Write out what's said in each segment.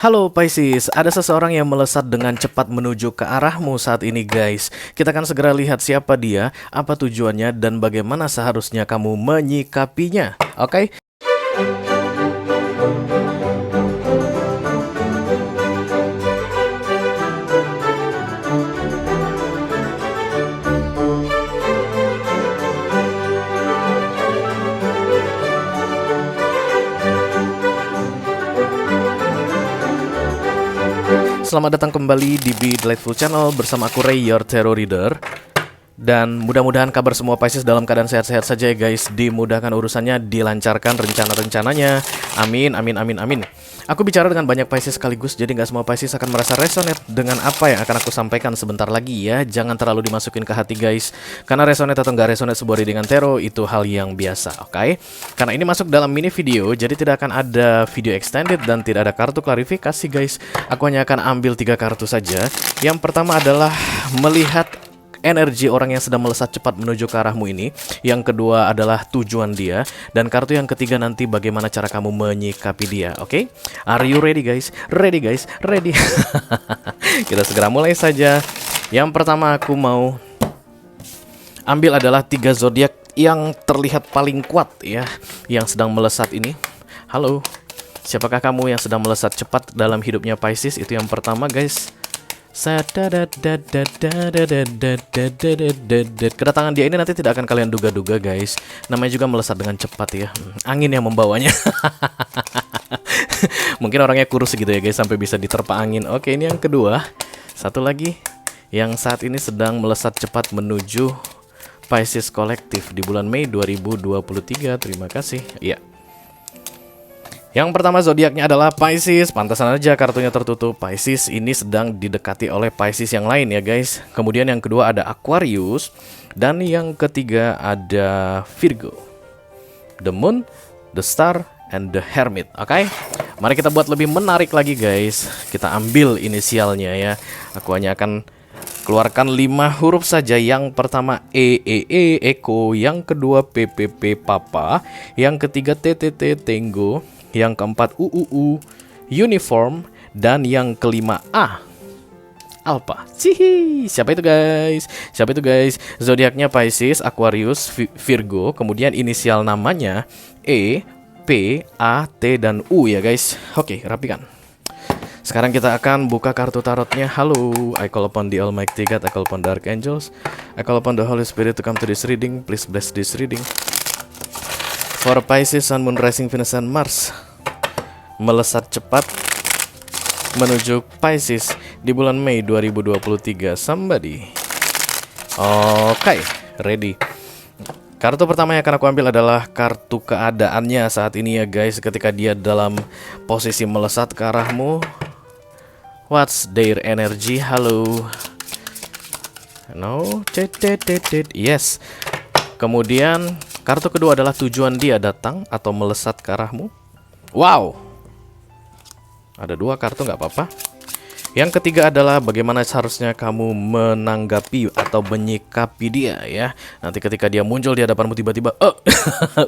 Halo Pisces, ada seseorang yang melesat dengan cepat menuju ke arahmu saat ini guys. Kita akan segera lihat siapa dia, apa tujuannya, dan bagaimana seharusnya kamu menyikapinya. Oke? Selamat datang kembali di Be Delightful Channel bersama aku Ray, your tarot reader. Dan mudah-mudahan kabar semua Pisces dalam keadaan sehat-sehat saja ya guys. Dimudahkan urusannya, dilancarkan rencana-rencananya. Amin, amin, amin, amin. Aku bicara dengan banyak Pisces sekaligus, jadi nggak semua Pisces akan merasa resonate dengan apa yang akan aku sampaikan sebentar lagi ya. Jangan terlalu dimasukin ke hati guys, karena resonate atau nggak resonate sebuah readingan tarot itu hal yang biasa, oke? Karena ini masuk dalam mini video, jadi tidak akan ada video extended dan tidak ada kartu klarifikasi guys. Aku hanya akan ambil 3 kartu saja. Yang pertama adalah melihat energi orang yang sedang melesat cepat menuju ke arahmu ini. Yang kedua adalah tujuan dia. Dan kartu yang ketiga nanti bagaimana cara kamu menyikapi dia. Oke? Are you ready guys? Ready guys? Ready? Kita segera mulai saja. Yang pertama aku mau ambil adalah 3 zodiak yang terlihat paling kuat ya, yang sedang melesat ini. Halo, siapakah kamu yang sedang melesat cepat dalam hidupnya Pisces? Itu yang pertama guys. Kedatangan dia ini nanti tidak akan kalian duga-duga guys. Namanya juga melesat dengan cepat ya. Angin yang membawanya. Mungkin orangnya kurus gitu ya guys, sampai bisa diterpa angin. Oke, ini yang kedua. Satu lagi yang saat ini sedang melesat cepat menuju Pisces kolektif di bulan Mei 2023. Terima kasih. Iya. Yang pertama zodiaknya adalah Pisces. Pantasan aja kartunya tertutup. Pisces ini sedang didekati oleh Pisces yang lain ya guys. Kemudian yang kedua ada Aquarius. Dan yang ketiga ada Virgo, The Moon, The Star, and The Hermit. Oke? Mari kita buat lebih menarik lagi guys. Kita ambil inisialnya ya. Aku hanya akan keluarkan 5 huruf saja. Yang pertama Eko. Yang kedua P Papa. Yang ketiga TTT Tango. Yang keempat Uniform. Dan yang kelima Alpha. Cihi. Siapa itu guys? Siapa itu guys? Zodiaknya Pisces, Aquarius, Virgo. Kemudian inisial namanya E, P, A, T, dan U ya guys. Oke, rapikan. Sekarang kita akan buka kartu tarotnya. Halo, I call upon the Almighty God, I call upon the Archangels, I call upon the Holy Spirit to come to this reading. Please bless this reading. For Pisces, Sun, Moon, Rising, Venus, and Mars melesat cepat menuju Pisces di bulan Mei 2023. Somebody. Oke, ready. Kartu pertama yang akan aku ambil adalah kartu keadaannya saat ini ya guys. Ketika dia dalam posisi melesat ke arahmu. What's their energy? Halo. No. Yes. Kemudian kartu kedua adalah tujuan dia datang atau melesat ke arahmu. Wow. Ada 2 kartu, nggak apa-apa. Yang ketiga adalah bagaimana seharusnya kamu menanggapi atau menyikapi dia ya. Nanti ketika dia muncul di hadapanmu tiba-tiba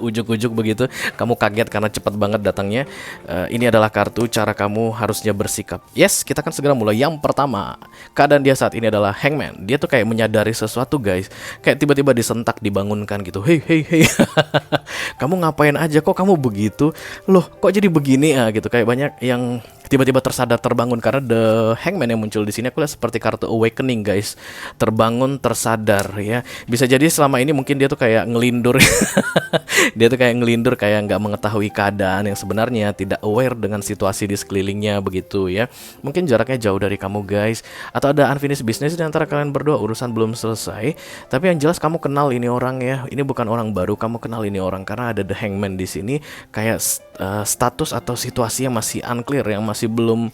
ujuk-ujuk begitu, kamu kaget karena cepat banget datangnya. Ini adalah kartu cara kamu harusnya bersikap. Yes, kita akan segera mulai. Yang pertama, keadaan dia saat ini adalah Hangman. Dia tuh kayak menyadari sesuatu guys. Kayak tiba-tiba disentak, dibangunkan gitu. Hey. Kamu ngapain aja, kok kamu begitu? Loh, kok jadi begini gitu. Kayak banyak yang tiba-tiba tersadar, terbangun. Karena The Hangman yang muncul di sini aku lihat seperti kartu awakening guys. Terbangun, tersadar ya. Bisa jadi selama ini mungkin dia tuh kayak ngelindur. Dia tuh kayak ngelindur, kayak nggak mengetahui keadaan yang sebenarnya, tidak aware dengan situasi di sekelilingnya begitu ya. Mungkin jaraknya jauh dari kamu guys, atau ada unfinished business di antara kalian berdua, urusan belum selesai. Tapi yang jelas kamu kenal ini orang ya. Ini bukan orang baru, kamu kenal ini orang karena ada The Hangman di sini. Kayak status atau situasi yang masih unclear, yang masih belum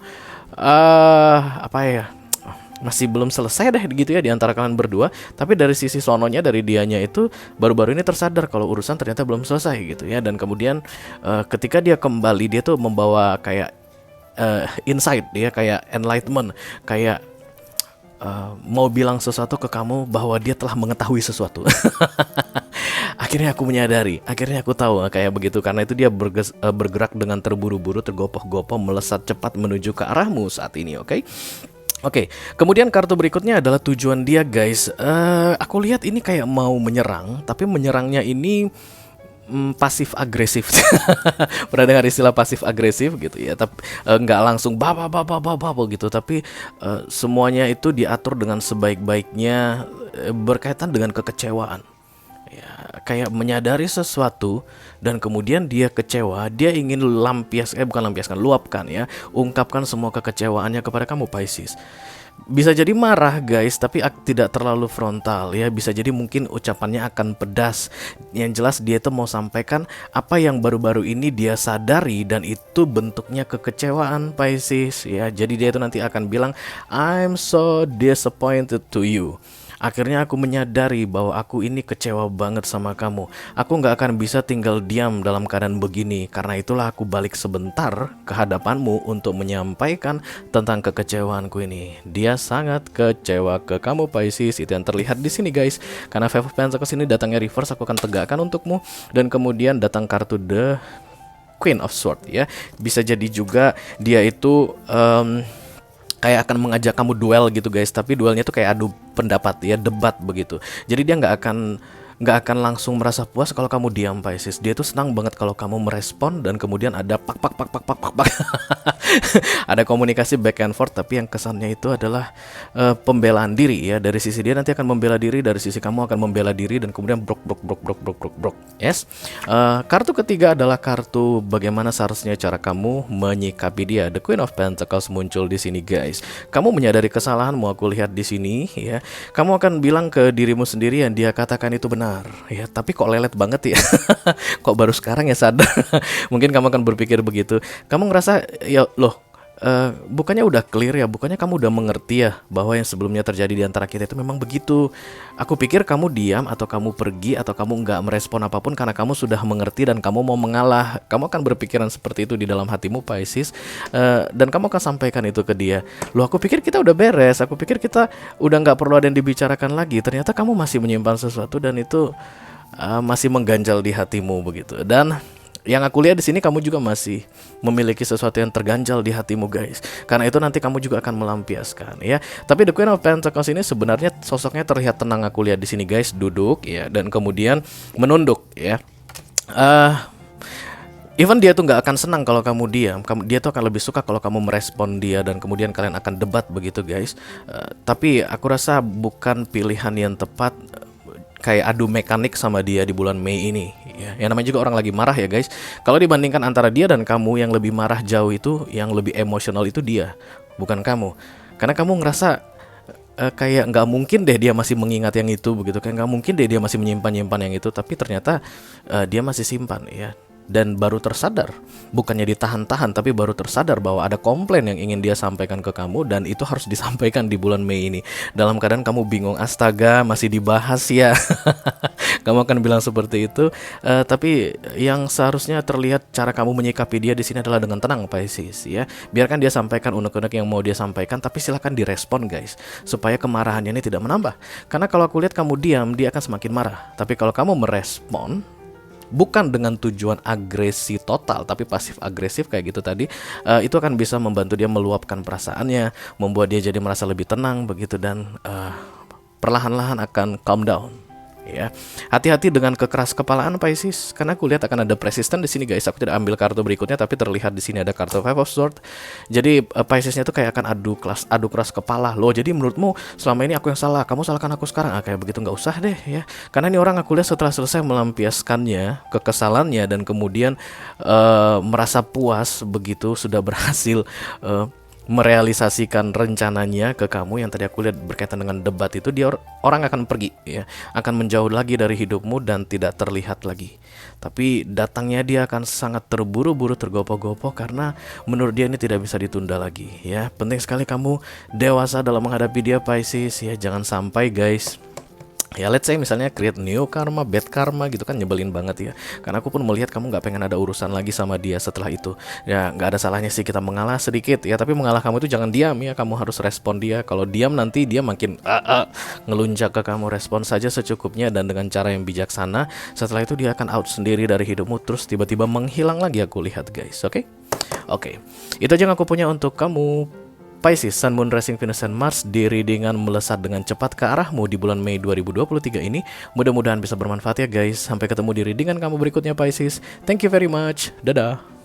masih belum selesai deh gitu ya di antara kalian berdua. Tapi dari sisi sononya, dari dianya itu baru-baru ini tersadar kalau urusan ternyata belum selesai gitu ya. Dan kemudian ketika dia kembali, dia tuh membawa kayak insight, dia kayak enlightenment, kayak mau bilang sesuatu ke kamu bahwa dia telah mengetahui sesuatu. Akhirnya aku menyadari, akhirnya aku tahu kayak begitu. Karena itu dia bergerak dengan terburu-buru, tergopoh-gopoh, melesat cepat menuju ke arahmu saat ini, oke? Oke, kemudian kartu berikutnya adalah tujuan dia, guys. Aku lihat ini kayak mau menyerang, tapi menyerangnya ini pasif agresif. Pernah dengar istilah pasif agresif gitu ya? Tapi nggak langsung gitu, tapi semuanya itu diatur dengan sebaik-baiknya, berkaitan dengan kekecewaan. Ya, kayak menyadari sesuatu dan kemudian dia kecewa, dia ingin luapkan ya, ungkapkan semua kekecewaannya kepada kamu, Pisces. Bisa jadi marah, guys, tapi tidak terlalu frontal ya. Bisa jadi mungkin ucapannya akan pedas. Yang jelas dia itu mau sampaikan apa yang baru-baru ini dia sadari, dan itu bentuknya kekecewaan, Pisces ya. Jadi dia itu nanti akan bilang, I'm so disappointed to you. Akhirnya aku menyadari bahwa aku ini kecewa banget sama kamu. Aku gak akan bisa tinggal diam dalam keadaan begini. Karena itulah aku balik sebentar ke hadapanmu untuk menyampaikan tentang kekecewaanku ini. Dia sangat kecewa ke kamu, Pisces. Itu yang terlihat di sini, guys. Karena Five of Pentacles ini datangnya reverse, aku akan tegakkan untukmu. Dan kemudian datang kartu The Queen of Swords ya. Bisa jadi juga dia itu kayak akan mengajak kamu duel gitu, guys. Tapi duelnya tuh kayak adu pendapat ya, debat begitu. Jadi dia nggak akan langsung merasa puas kalau kamu diam, Pisces. Dia tuh senang banget kalau kamu merespon dan kemudian ada pak. Ada komunikasi back and forth, tapi yang kesannya itu adalah pembelaan diri ya. Dari sisi dia nanti akan membela diri, dari sisi kamu akan membela diri, dan kemudian brok. Yes. Kartu ketiga adalah kartu bagaimana seharusnya cara kamu menyikapi dia. The Queen of Pentacles muncul di sini, guys. Kamu menyadari kesalahanmu, aku lihat di sini ya. Kamu akan bilang ke dirimu sendiri yang dia katakan itu benar. Ya, tapi kok lelet banget ya. Kok baru sekarang ya sadar. Mungkin kamu akan berpikir begitu. Kamu ngerasa ya loh, bukannya udah clear ya, bukannya kamu udah mengerti ya bahwa yang sebelumnya terjadi di antara kita itu memang begitu. Aku pikir kamu diam atau kamu pergi atau kamu nggak merespon apapun karena kamu sudah mengerti dan kamu mau mengalah. Kamu akan berpikiran seperti itu di dalam hatimu, Pisces. Dan kamu akan sampaikan itu ke dia. Loh, aku pikir kita udah beres, aku pikir kita udah nggak perlu ada yang dibicarakan lagi. Ternyata kamu masih menyimpan sesuatu dan itu masih mengganjal di hatimu begitu. Dan yang aku lihat di sini kamu juga masih memiliki sesuatu yang terganjal di hatimu, guys. Karena itu nanti kamu juga akan melampiaskan ya. Tapi The Queen of Pentacles ini sebenarnya sosoknya terlihat tenang, aku lihat di sini, guys, duduk ya dan kemudian menunduk ya. Even dia tuh nggak akan senang kalau kamu diam. Dia tuh akan lebih suka kalau kamu merespon dia dan kemudian kalian akan debat begitu, guys. Tapi aku rasa bukan pilihan yang tepat kayak adu mekanik sama dia di bulan Mei ini ya. Yang namanya juga orang lagi marah ya, guys. Kalau dibandingkan antara dia dan kamu, yang lebih marah jauh itu, yang lebih emosional itu dia, bukan kamu. Karena kamu ngerasa kayak nggak mungkin deh dia masih mengingat yang itu begitu kan, nggak mungkin deh dia masih menyimpan yang itu. Tapi ternyata dia masih simpan ya. Dan baru tersadar, bukannya ditahan-tahan, tapi baru tersadar bahwa ada komplain yang ingin dia sampaikan ke kamu, dan itu harus disampaikan di bulan Mei ini. Dalam keadaan kamu bingung, astaga masih dibahas ya. Kamu akan bilang seperti itu. Tapi yang seharusnya terlihat cara kamu menyikapi dia di sini adalah dengan tenang, Pisces ya. Biarkan dia sampaikan unek-unek yang mau dia sampaikan, tapi silahkan direspon, guys, supaya kemarahannya ini tidak menambah. Karena kalau aku lihat kamu diam, dia akan semakin marah. Tapi kalau kamu merespon, bukan dengan tujuan agresi total, tapi pasif agresif kayak gitu tadi, itu akan bisa membantu dia meluapkan perasaannya, membuat dia jadi merasa lebih tenang begitu, dan perlahan-lahan akan calm down. Ya, hati-hati dengan kekeras kepalaan, Pisces, karena aku lihat akan ada persisten di sini, guys. Aku tidak ambil kartu berikutnya, tapi terlihat di sini ada kartu Five of Swords. Jadi Piscesnya tuh kayak akan adu keras kepala. Loh, jadi menurutmu selama ini aku yang salah, kamu salahkan aku sekarang? Kayak begitu nggak usah deh ya. Karena ini orang aku lihat setelah selesai melampiaskannya, kekesalannya, dan kemudian merasa puas begitu sudah berhasil merealisasikan rencananya ke kamu yang tadi aku lihat berkaitan dengan debat itu, dia orang akan pergi ya, akan menjauh lagi dari hidupmu dan tidak terlihat lagi. Tapi datangnya dia akan sangat terburu-buru, tergopoh-gopoh, karena menurut dia ini tidak bisa ditunda lagi ya. Penting sekali kamu dewasa dalam menghadapi dia, Pisces ya. Jangan sampai, guys, Ya let's say misalnya create new karma, bad karma gitu kan, nyebelin banget ya. Karena aku pun melihat kamu nggak pengen ada urusan lagi sama dia setelah itu. Ya nggak ada salahnya sih kita mengalah sedikit ya, tapi mengalah kamu itu jangan diam ya, kamu harus respon dia. Kalau diam nanti dia makin ngelunjak ke kamu. Respon saja secukupnya dan dengan cara yang bijaksana. Setelah itu dia akan out sendiri dari hidupmu, terus tiba-tiba menghilang lagi aku lihat guys. Oke, itu aja yang aku punya untuk kamu Pisces, Sun, Moon, Rising, Venus, dan Mars di readingan melesat dengan cepat ke arahmu di bulan Mei 2023 ini. Mudah-mudahan bisa bermanfaat ya guys. Sampai ketemu di readingan kamu berikutnya Pisces. Thank you very much. Dadah.